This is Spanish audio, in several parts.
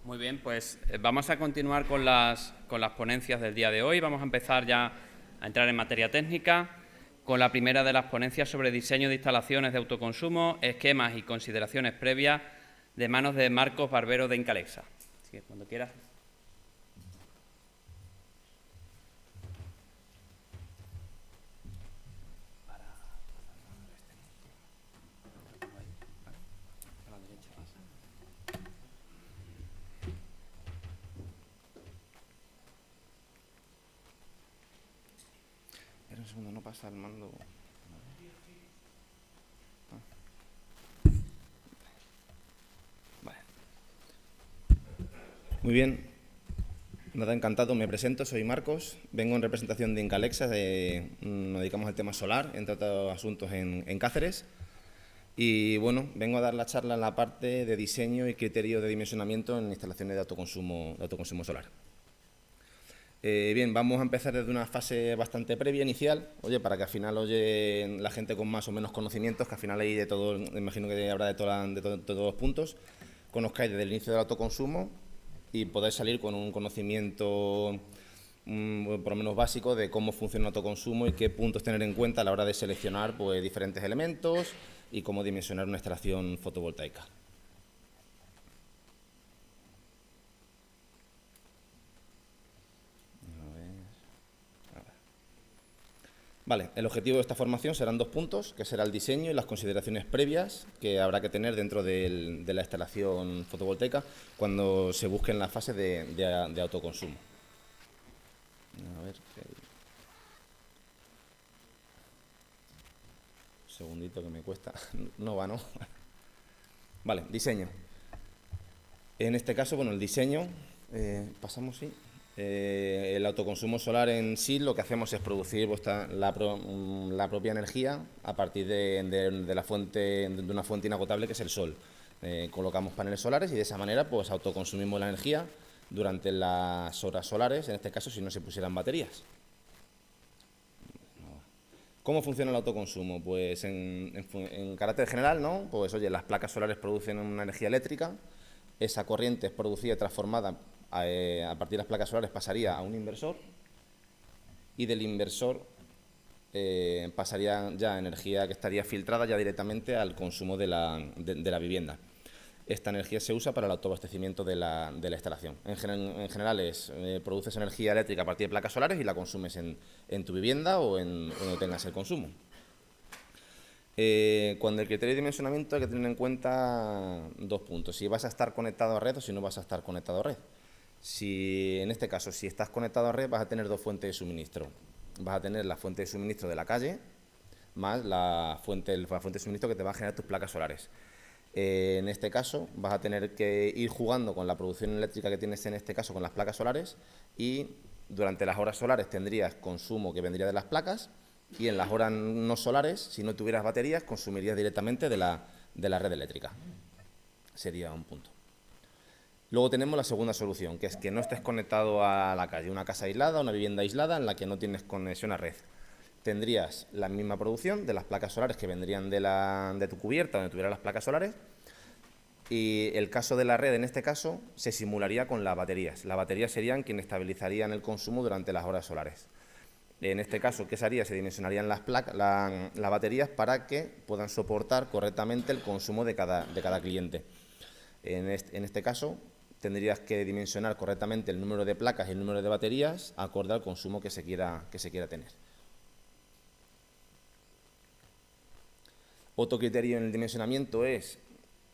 Muy bien, pues vamos a continuar con las ponencias del día de hoy. Vamos a empezar ya a entrar en materia técnica con la primera de las ponencias sobre diseño de instalaciones de autoconsumo, esquemas y consideraciones previas de manos de Marcos Barbero de Incalexa. Así que cuando quieras. Espera un segundo, no pasa el mando. Vale. Muy bien. Nada, encantado, me presento, soy Marcos, vengo en representación de Incalexa, nos dedicamos al tema solar, entre otros asuntos en Cáceres. Y bueno, vengo a dar la charla en la parte de diseño y criterio de dimensionamiento en instalaciones de autoconsumo solar. Bien, vamos a empezar desde una fase bastante previa, inicial, para que al final oye la gente con más o menos conocimientos, que al final hay de todo, me imagino que habrá de todos los puntos, conozcáis desde el inicio del autoconsumo y podáis salir con un conocimiento por lo menos básico de cómo funciona el autoconsumo y qué puntos tener en cuenta a la hora de seleccionar pues, diferentes elementos y cómo dimensionar una instalación fotovoltaica. Vale, el objetivo de esta formación serán 2 puntos, que será el diseño y las consideraciones previas que habrá que tener dentro de la instalación fotovoltaica cuando se busque en la fase de autoconsumo. A ver, un segundito que me cuesta. No va, ¿no? Vale, diseño. En este caso, bueno, el diseño, pasamos, sí. El autoconsumo solar en sí lo que hacemos es producir la propia energía a partir de una fuente inagotable que es el sol. Colocamos paneles solares y de esa manera pues autoconsumimos la energía durante las horas solares, en este caso si no se pusieran baterías. ¿Cómo funciona el autoconsumo? Pues en carácter general, ¿no? Pues oye, las placas solares producen una energía eléctrica, esa corriente es producida y transformada a partir de las placas solares pasaría a un inversor y del inversor pasaría ya energía que estaría filtrada ya directamente al consumo de la vivienda. Esta energía se usa para el autoabastecimiento de la instalación. En general produces energía eléctrica a partir de placas solares y la consumes en tu vivienda o en donde tengas el consumo. Cuando el criterio de dimensionamiento hay que tener en cuenta 2 puntos. Si vas a estar conectado a red o si no vas a estar conectado a red. En este caso, si estás conectado a red, vas a tener 2 fuentes de suministro. Vas a tener la fuente de suministro de la calle más la fuente de suministro que te va a generar tus placas solares. En este caso, vas a tener que ir jugando con la producción eléctrica que tienes en este caso con las placas solares y durante las horas solares tendrías consumo que vendría de las placas y en las horas no solares, si no tuvieras baterías, consumirías directamente de la red eléctrica. Sería un punto. Luego tenemos la segunda solución, que es que no estés conectado a la calle, una casa aislada, una vivienda aislada en la que no tienes conexión a red. Tendrías la misma producción de las placas solares que vendrían de tu cubierta, donde tuvieras las placas solares, y el caso de la red, en este caso, se simularía con las baterías. Las baterías serían quienes estabilizarían el consumo durante las horas solares. En este caso, ¿qué se haría? Se dimensionarían las baterías para que puedan soportar correctamente el consumo de cada cliente. En este caso, tendrías que dimensionar correctamente el número de placas y el número de baterías acorde al consumo que se quiera tener. Otro criterio en el dimensionamiento es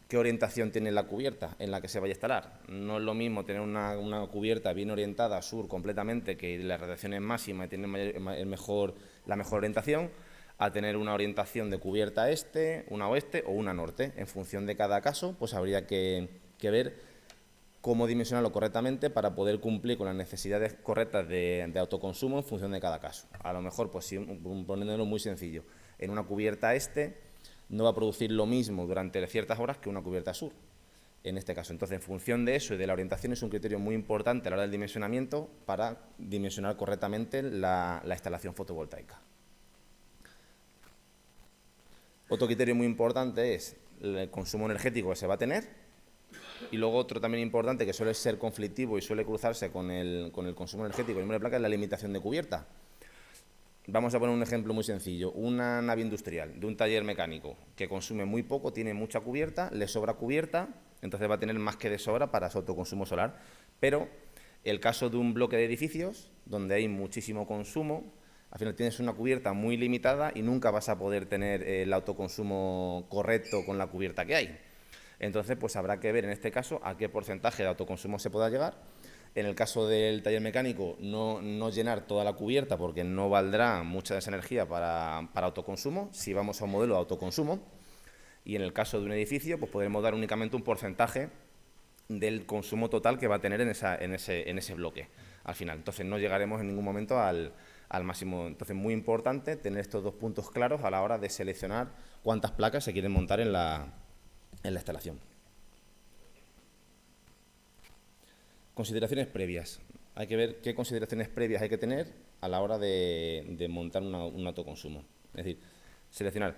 qué orientación tiene la cubierta en la que se vaya a instalar. No es lo mismo tener una cubierta bien orientada a sur completamente, que la radiación es máxima y tiene la mejor orientación, a tener una orientación de cubierta este, una oeste o una norte. En función de cada caso, pues habría que ver cómo dimensionarlo correctamente para poder cumplir con las necesidades correctas de autoconsumo en función de cada caso. A lo mejor, pues poniéndolo muy sencillo, en una cubierta este no va a producir lo mismo durante ciertas horas que una cubierta sur, en este caso. Entonces, en función de eso y de la orientación, es un criterio muy importante a la hora del dimensionamiento para dimensionar correctamente la instalación fotovoltaica. Otro criterio muy importante es el consumo energético que se va a tener Y luego otro también importante que suele ser conflictivo y suele cruzarse con el consumo energético y número de placa es la limitación de cubierta. Vamos a poner un ejemplo muy sencillo. Una nave industrial de un taller mecánico que consume muy poco, tiene mucha cubierta, le sobra cubierta, entonces va a tener más que de sobra para su autoconsumo solar. Pero el caso de un bloque de edificios, donde hay muchísimo consumo, al final tienes una cubierta muy limitada y nunca vas a poder tener el autoconsumo correcto con la cubierta que hay. Entonces, pues habrá que ver en este caso a qué porcentaje de autoconsumo se pueda llegar. En el caso del taller mecánico, no llenar toda la cubierta porque no valdrá mucha de esa energía para autoconsumo, si vamos a un modelo de autoconsumo. Y en el caso de un edificio, pues podremos dar únicamente un porcentaje del consumo total que va a tener en ese bloque al final. Entonces, no llegaremos en ningún momento al máximo. Entonces, muy importante tener estos dos puntos claros a la hora de seleccionar cuántas placas se quieren montar en la instalación. Consideraciones previas. Hay que ver qué consideraciones previas hay que tener a la hora de montar un autoconsumo. Es decir, seleccionar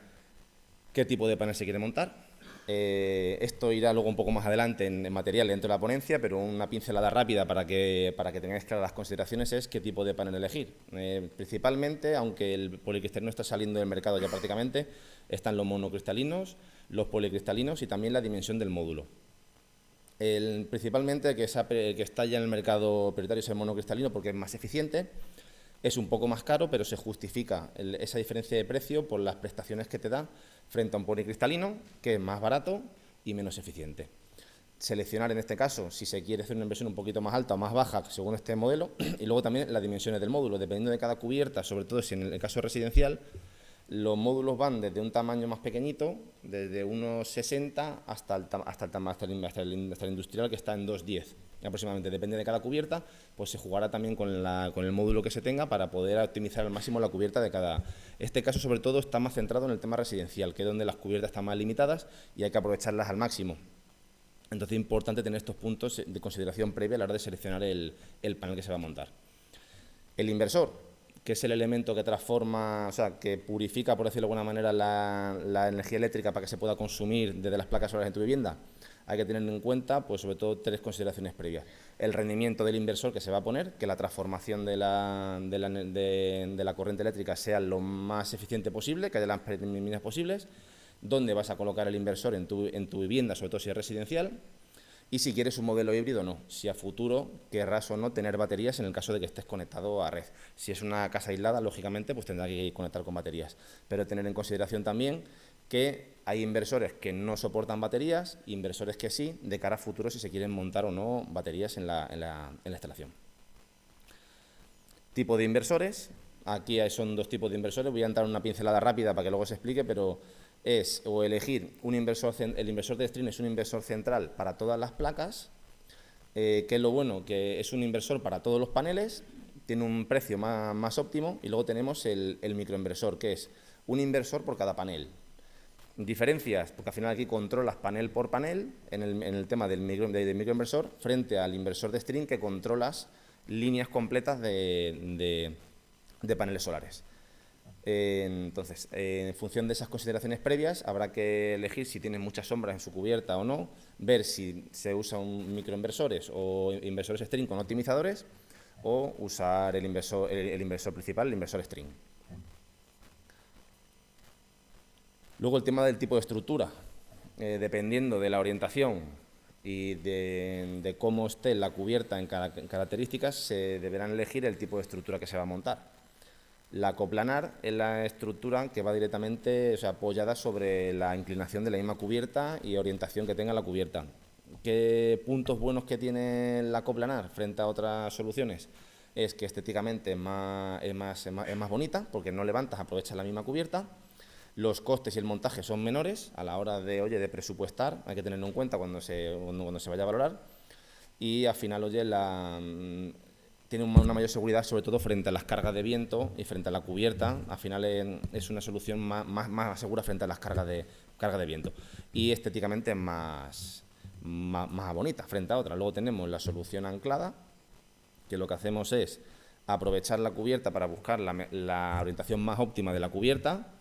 qué tipo de panel se quiere montar. Esto irá luego un poco más adelante en material dentro de la ponencia, pero una pincelada rápida para que tengáis claras las consideraciones es qué tipo de panel elegir. Principalmente, aunque el policristalino está saliendo del mercado ya prácticamente, están los monocristalinos, los policristalinos y también la dimensión del módulo. Principalmente el que está ya en el mercado prioritario es el monocristalino porque es más eficiente, es un poco más caro, pero se justifica esa diferencia de precio por las prestaciones que te da frente a un policristalino, que es más barato y menos eficiente. Seleccionar en este caso si se quiere hacer una inversión un poquito más alta o más baja según este modelo, y luego también las dimensiones del módulo, dependiendo de cada cubierta, sobre todo si en el caso residencial, los módulos van desde un tamaño más pequeñito, desde unos 60 hasta el industrial, que está en 2,10 aproximadamente. Depende de cada cubierta, pues se jugará también con el módulo que se tenga para poder optimizar al máximo la cubierta de cada. Este caso, sobre todo, está más centrado en el tema residencial, que es donde las cubiertas están más limitadas y hay que aprovecharlas al máximo. Entonces, es importante tener estos puntos de consideración previa a la hora de seleccionar el panel que se va a montar. El inversor, que es el elemento que transforma, o sea, que purifica, por decirlo de alguna manera, la energía eléctrica para que se pueda consumir desde las placas solares en tu vivienda. Hay que tener en cuenta, pues sobre todo, tres consideraciones previas. El rendimiento del inversor que se va a poner, que la transformación de la corriente eléctrica sea lo más eficiente posible, que haya las mínimas posibles. Dónde vas a colocar el inversor en tu vivienda, sobre todo si es residencial. Y si quieres un modelo híbrido o no, si a futuro querrás o no tener baterías en el caso de que estés conectado a red. Si es una casa aislada, lógicamente, pues tendrá que conectar con baterías. Pero tener en consideración también que hay inversores que no soportan baterías, inversores que sí, de cara a futuro si se quieren montar o no baterías en la instalación. Tipo de inversores. Aquí son dos tipos de inversores. Voy a entrar en una pincelada rápida para que luego se explique, pero es o elegir el inversor de string es un inversor central para todas las placas, que es lo bueno, que es un inversor para todos los paneles, tiene un precio más óptimo, y luego tenemos el microinversor, que es un inversor por cada panel. Diferencias, porque al final aquí controlas panel por panel en el tema del microinversor frente al inversor de string, que controlas líneas completas de paneles solares. Entonces, en función de esas consideraciones previas, habrá que elegir si tiene muchas sombras en su cubierta o no, ver si se usa un microinversores o inversores string con optimizadores, o usar el inversor principal, el inversor string. Luego el tema del tipo de estructura. Dependiendo de la orientación y de cómo esté la cubierta en características, se deberán elegir el tipo de estructura que se va a montar. La coplanar es la estructura que va directamente, o sea, apoyada sobre la inclinación de la misma cubierta y orientación que tenga la cubierta. ¿Qué puntos buenos que tiene la coplanar frente a otras soluciones? Es que estéticamente es más bonita, porque no levantas, aprovechas la misma cubierta. Los costes y el montaje son menores a la hora de presupuestar, hay que tenerlo en cuenta cuando se vaya a valorar. Y al final, tiene una mayor seguridad, sobre todo frente a las cargas de viento y frente a la cubierta. Al final es una solución más segura frente a las cargas de viento. Y estéticamente es más bonita frente a otra. Luego tenemos la solución anclada, que lo que hacemos es aprovechar la cubierta para buscar la orientación más óptima de la cubierta,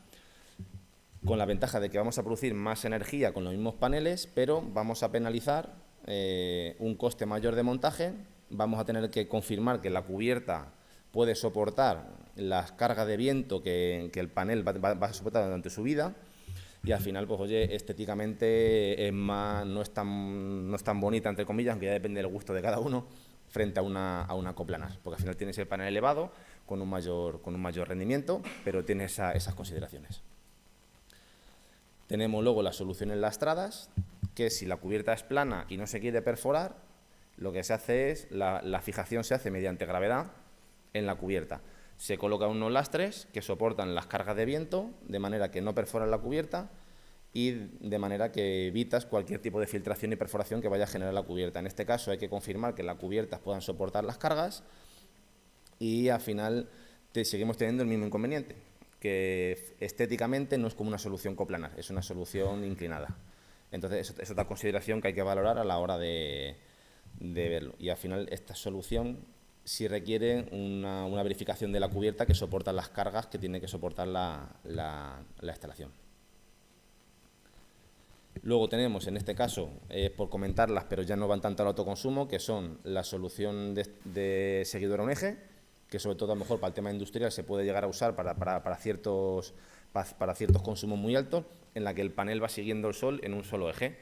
con la ventaja de que vamos a producir más energía con los mismos paneles, pero vamos a penalizar un coste mayor de montaje, vamos a tener que confirmar que la cubierta puede soportar las cargas de viento que el panel va a soportar durante su vida, y al final, pues oye, estéticamente no es tan bonita, entre comillas, aunque ya depende del gusto de cada uno, frente a una coplanar, porque al final tienes el panel elevado con un mayor rendimiento, pero tiene esas consideraciones. Tenemos luego las soluciones lastradas, que si la cubierta es plana y no se quiere perforar, lo que se hace es, la fijación se hace mediante gravedad en la cubierta. Se colocan unos lastres que soportan las cargas de viento, de manera que no perforan la cubierta y de manera que evitas cualquier tipo de filtración y perforación que vaya a generar la cubierta. En este caso hay que confirmar que las cubiertas puedan soportar las cargas y al final seguimos teniendo el mismo inconveniente, que estéticamente no es como una solución coplanar, es una solución inclinada. Entonces es otra consideración que hay que valorar a la hora de verlo. Y al final esta solución sí requiere una verificación de la cubierta que soporta las cargas que tiene que soportar la instalación. Luego tenemos, en este caso, por comentarlas, pero ya no van tanto al autoconsumo, que son la solución de seguidora a un eje, que sobre todo a lo mejor para el tema industrial se puede llegar a usar para ciertos consumos muy altos, en la que el panel va siguiendo el sol en un solo eje.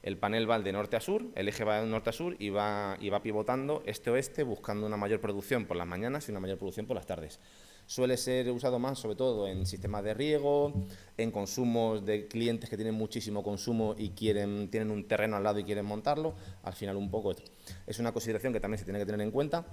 El panel va de norte a sur, el eje va de norte a sur y va pivotando este-oeste, buscando una mayor producción por las mañanas y una mayor producción por las tardes. Suele ser usado más, sobre todo, en sistemas de riego, en consumos de clientes que tienen muchísimo consumo y tienen un terreno al lado y quieren montarlo. Al final, un poco es una consideración que también se tiene que tener en cuenta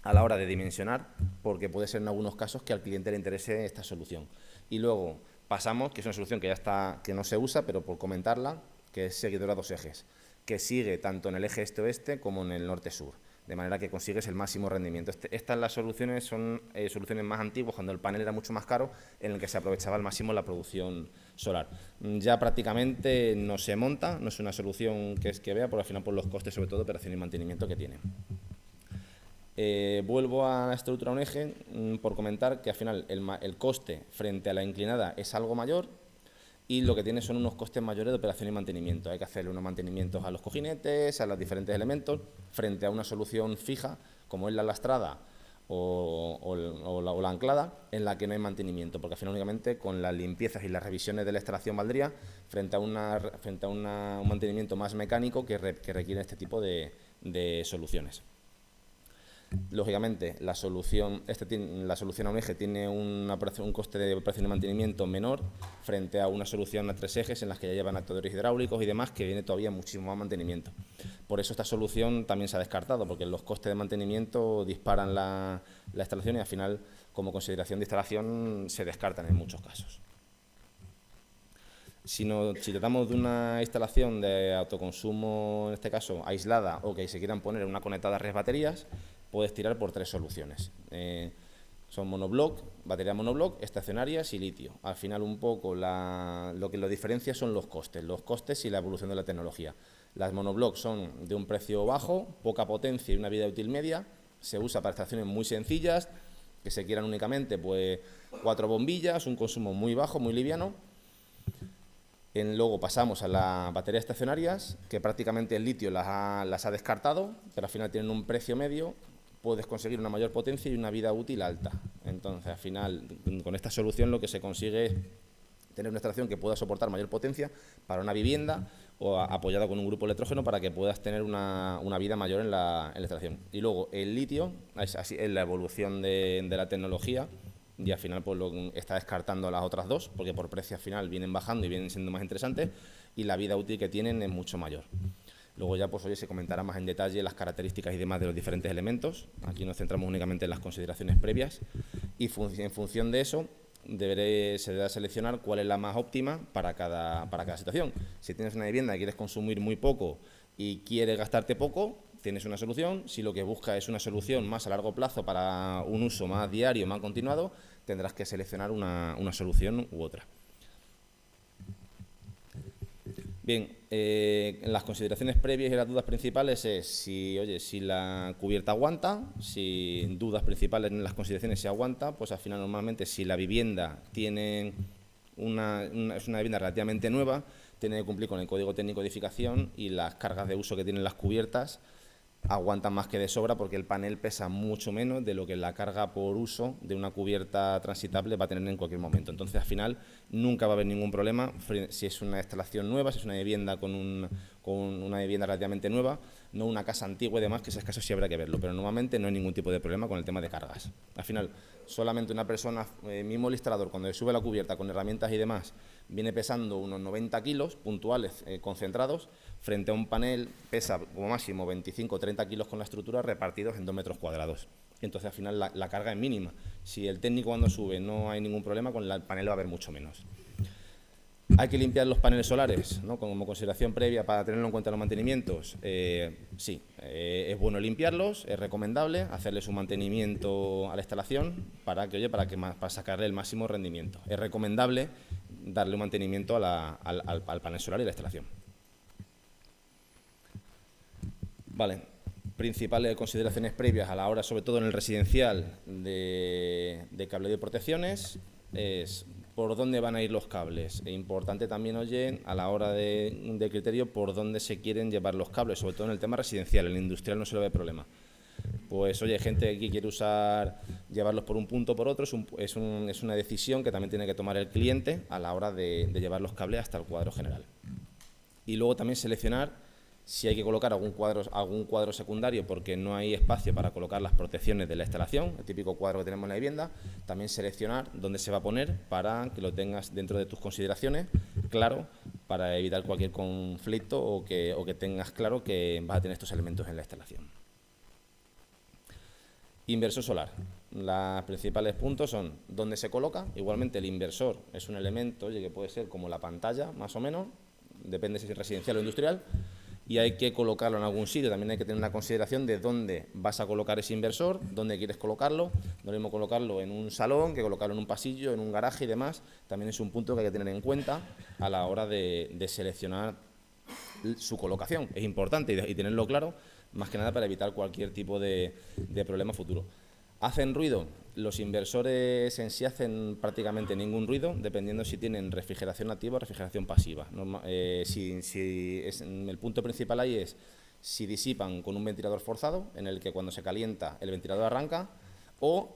a la hora de dimensionar, porque puede ser en algunos casos que al cliente le interese esta solución. Y luego pasamos, que es una solución que ya está, que no se usa, pero por comentarla, que es seguidora a dos ejes, que sigue tanto en el eje este-oeste como en el norte-sur, de manera que consigues el máximo rendimiento. Estas las soluciones son soluciones más antiguas, cuando el panel era mucho más caro, en el que se aprovechaba al máximo la producción solar. Ya prácticamente no se monta, no es una solución que vea, por al final por los costes, sobre todo, de operación y mantenimiento que tiene. Vuelvo a la estructura a un eje por comentar que al final el coste frente a la inclinada es algo mayor y lo que tiene son unos costes mayores de operación y mantenimiento. Hay que hacerle unos mantenimientos a los cojinetes, a los diferentes elementos, frente a una solución fija como es la lastrada o la anclada, en la que no hay mantenimiento, porque al final únicamente con las limpiezas y las revisiones de la extracción valdría frente a un mantenimiento más mecánico que requiere este tipo de soluciones. Lógicamente, la solución a un eje tiene un coste de operación y mantenimiento menor frente a una solución a tres ejes en las que ya llevan actuadores hidráulicos y demás, que viene todavía muchísimo más mantenimiento. Por eso esta solución también se ha descartado, porque los costes de mantenimiento disparan la instalación y al final, como consideración de instalación, se descartan en muchos casos. Si tratamos de una instalación de autoconsumo, en este caso aislada, o que se quieran poner una conectada a red baterías, puedes tirar por tres soluciones. Son monobloc, batería monobloc, estacionarias y litio. Al final un poco lo que lo diferencia son los costes y la evolución de la tecnología. Las monobloc son de un precio bajo, poca potencia y una vida útil media. Se usa para estaciones muy sencillas, que se quieran únicamente pues 4 bombillas, un consumo muy bajo, muy liviano. Luego pasamos a las baterías estacionarias, que prácticamente el litio las ha descartado, pero al final tienen un precio medio, puedes conseguir una mayor potencia y una vida útil alta. Entonces, al final, con esta solución lo que se consigue es tener una instalación que pueda soportar mayor potencia para una vivienda o apoyada con un grupo electrógeno para que puedas tener una vida mayor en la instalación. Y luego, el litio es la evolución de la tecnología. Y al final pues está descartando a las otras dos, porque por precio al final vienen bajando y vienen siendo más interesantes, y la vida útil que tienen es mucho mayor. Luego ya pues hoy se comentará más en detalle las características y demás de los diferentes elementos. Aquí nos centramos únicamente en las consideraciones previas y en función de eso se deberá seleccionar cuál es la más óptima para cada situación. Si tienes una vivienda y quieres consumir muy poco y quieres gastarte poco, tienes una solución. Si lo que buscas es una solución más a largo plazo para un uso más diario, más continuado, tendrás que seleccionar una solución u otra. Bien, las consideraciones previas y las dudas principales es si la cubierta aguanta, si dudas principales en las consideraciones si aguanta, pues al final normalmente si la vivienda tiene es una vivienda relativamente nueva, tiene que cumplir con el código técnico de edificación y las cargas de uso que tienen las cubiertas aguantan más que de sobra porque el panel pesa mucho menos de lo que la carga por uso de una cubierta transitable va a tener en cualquier momento. Entonces, al final, nunca va a haber ningún problema si es una instalación nueva, si es una vivienda con una vivienda relativamente nueva, no una casa antigua y demás, que en ese caso sí habrá que verlo, pero normalmente no hay ningún tipo de problema con el tema de cargas. Al final, solamente una persona, mismo el instalador, cuando le sube la cubierta con herramientas y demás, viene pesando unos 90 kilos puntuales concentrados, frente a un panel pesa como máximo 25 o 30 kilos con la estructura repartidos en 2 metros cuadrados. Entonces, al final, la carga es mínima. Si el técnico cuando sube no hay ningún problema, con el panel va a haber mucho menos. ¿Hay que limpiar los paneles solares, ¿no?, como consideración previa para tenerlo en cuenta en los mantenimientos? Sí, es bueno limpiarlos, es recomendable hacerles un mantenimiento a la instalación para sacarle el máximo rendimiento. Es recomendable darle un mantenimiento al panel solar y la instalación. Vale, principales consideraciones previas a la hora, sobre todo en el residencial, de cableado y protecciones, es por dónde van a ir los cables. Es importante también, oye, a la hora de criterio, por dónde se quieren llevar los cables, sobre todo en el tema residencial. En el industrial no se le ve problema. Pues, oye, gente que quiere llevarlos por un punto o por otro, es una decisión que también tiene que tomar el cliente a la hora de llevar los cables hasta el cuadro general. Y luego también seleccionar si hay que colocar algún cuadro secundario porque no hay espacio para colocar las protecciones de la instalación, el típico cuadro que tenemos en la vivienda, también seleccionar dónde se va a poner para que lo tengas dentro de tus consideraciones, claro, para evitar cualquier conflicto o que tengas claro que vas a tener estos elementos en la instalación. Inversor solar. Los principales puntos son dónde se coloca. Igualmente, el inversor es un elemento, oye, que puede ser como la pantalla, más o menos, depende si es residencial o industrial, y hay que colocarlo en algún sitio. También hay que tener una consideración de dónde vas a colocar ese inversor, dónde quieres colocarlo. No es lo mismo colocarlo en un salón que colocarlo en un pasillo, en un garaje y demás. También es un punto que hay que tener en cuenta a la hora de seleccionar su colocación. Es importante y tenerlo claro, más que nada para evitar cualquier tipo de problema futuro. ¿Hacen ruido? Los inversores en sí hacen prácticamente ningún ruido, dependiendo si tienen refrigeración activa o refrigeración pasiva. El punto principal ahí es si disipan con un ventilador forzado, en el que cuando se calienta el ventilador arranca, o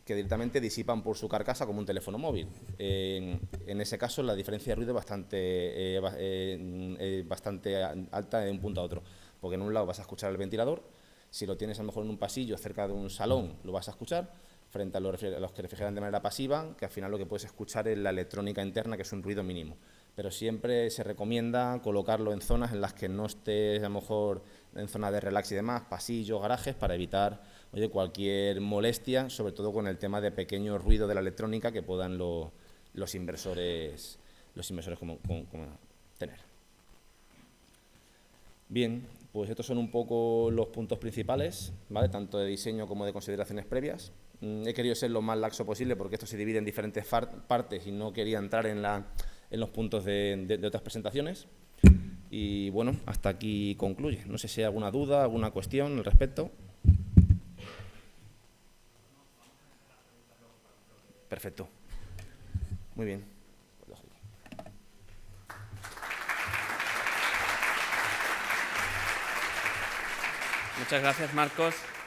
que directamente disipan por su carcasa como un teléfono móvil. En ese caso la diferencia de ruido es bastante alta de un punto a otro, porque en un lado vas a escuchar el ventilador. Si lo tienes a lo mejor en un pasillo cerca de un salón, lo vas a escuchar, frente a los que refrigeran de manera pasiva, que al final lo que puedes escuchar es la electrónica interna, que es un ruido mínimo. Pero siempre se recomienda colocarlo en zonas en las que no estés, a lo mejor, en zonas de relax y demás, pasillos, garajes, para evitar, oye, cualquier molestia, sobre todo con el tema de pequeño ruido de la electrónica que puedan los inversores como tener. Bien, pues estos son un poco los puntos principales, ¿vale?, tanto de diseño como de consideraciones previas. He querido ser lo más laxo posible porque esto se divide en diferentes partes y no quería entrar en los puntos de otras presentaciones. Y bueno, hasta aquí concluye. No sé si hay alguna duda, alguna cuestión al respecto. Perfecto. Muy bien. Muchas gracias, Marcos.